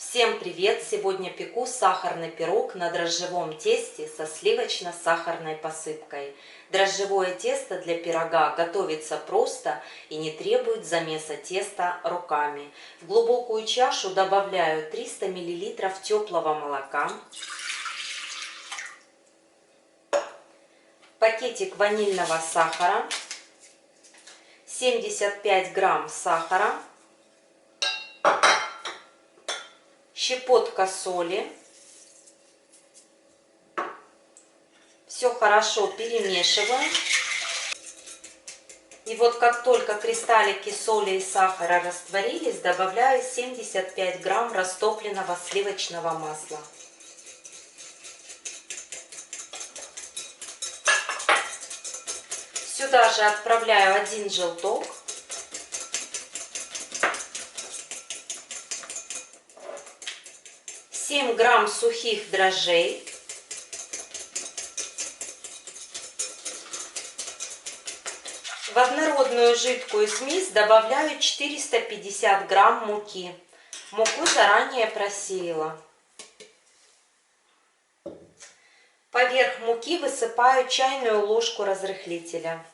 Всем привет! Сегодня пеку сахарный пирог на дрожжевом тесте со сливочно-сахарной посыпкой. Дрожжевое тесто для пирога готовится просто и не требует замеса теста руками. В глубокую чашу добавляю 300 мл теплого молока, пакетик ванильного сахара, 75 грамм сахара, щепотка соли. Все хорошо перемешиваем. И вот как только кристаллики соли и сахара растворились, добавляю 75 грамм растопленного сливочного масла. Сюда же отправляю 1 желток. Грамм сухих дрожжей, в однородную жидкую смесь добавляю 450 грамм муки. Муку заранее просеяла. Поверх муки высыпаю чайную ложку разрыхлителя.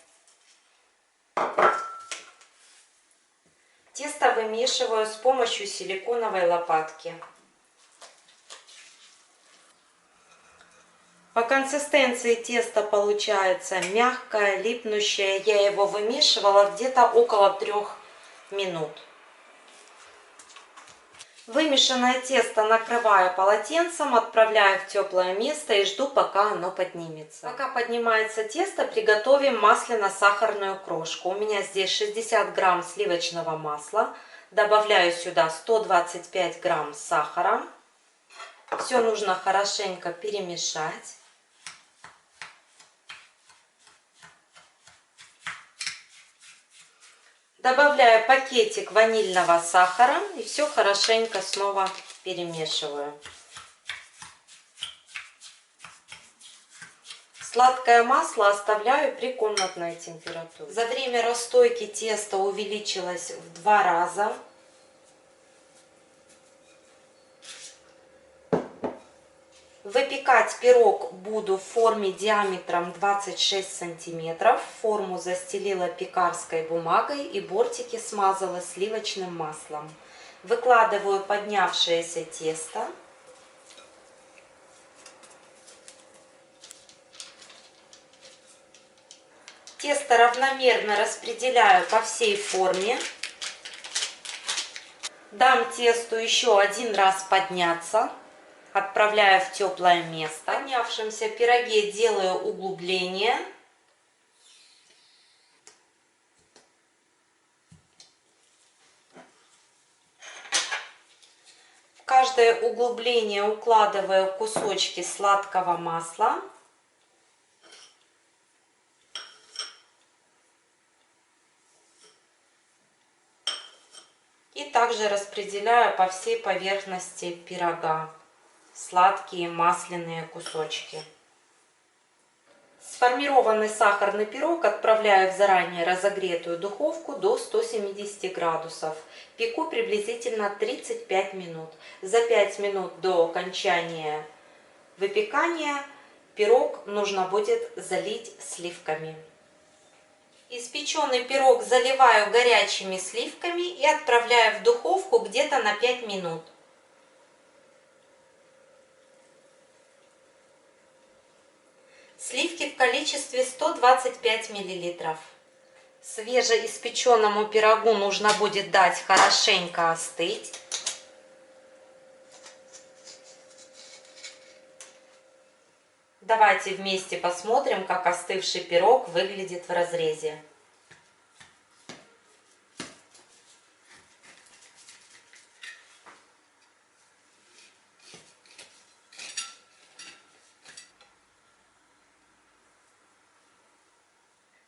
Тесто вымешиваю с помощью силиконовой лопатки. По консистенции тесто получается мягкое, липнущее. Я его вымешивала где-то около 3 минут. Вымешанное тесто накрываю полотенцем, отправляю в теплое место и жду, пока оно поднимется. Пока поднимается тесто, приготовим масляно-сахарную крошку. У меня здесь 60 грамм сливочного масла. Добавляю сюда 125 грамм сахара. Все нужно хорошенько перемешать. Добавляю пакетик ванильного сахара и все хорошенько снова перемешиваю. Сладкое масло оставляю при комнатной температуре. За время расстойки тесто увеличилось в 2 раза. Выпекать пирог буду в форме диаметром 26 сантиметров. Форму застелила пекарской бумагой и бортики смазала сливочным маслом. Выкладываю поднявшееся тесто. Тесто равномерно распределяю по всей форме. Дам тесту еще 1 раз подняться. Отправляю в теплое место. В поднявшемся пироге делаю углубление. В каждое углубление укладываю кусочки сладкого масла. И также распределяю по всей поверхности пирога сладкие масляные кусочки. Сформированный сахарный пирог отправляю в заранее разогретую духовку до 170 градусов. Пеку приблизительно 35 минут. За 5 минут до окончания выпекания пирог нужно будет залить сливками. Испеченный пирог заливаю горячими сливками и отправляю в духовку где-то на 5 минут. Сливки в количестве 125 мл. Свежеиспеченному пирогу нужно будет дать хорошенько остыть. Давайте вместе посмотрим, как остывший пирог выглядит в разрезе.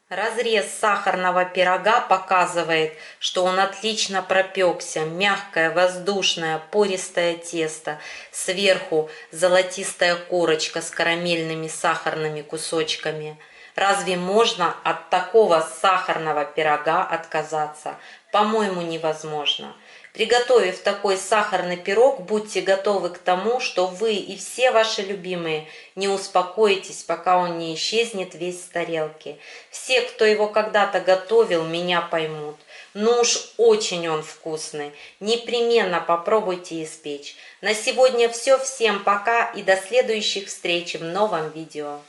Разрез сахарного пирога показывает, что он отлично пропекся. Мягкое, воздушное, пористое тесто. Сверху золотистая корочка с карамельными сахарными кусочками. Разве можно от такого сахарного пирога отказаться? По-моему, невозможно. Приготовив такой сахарный пирог, будьте готовы к тому, что вы и все ваши любимые не успокоитесь, пока он не исчезнет весь с тарелки. Все, кто его когда-то готовил, меня поймут. Ну уж очень он вкусный. Непременно попробуйте испечь. На сегодня все. Всем пока и до следующих встреч в новом видео.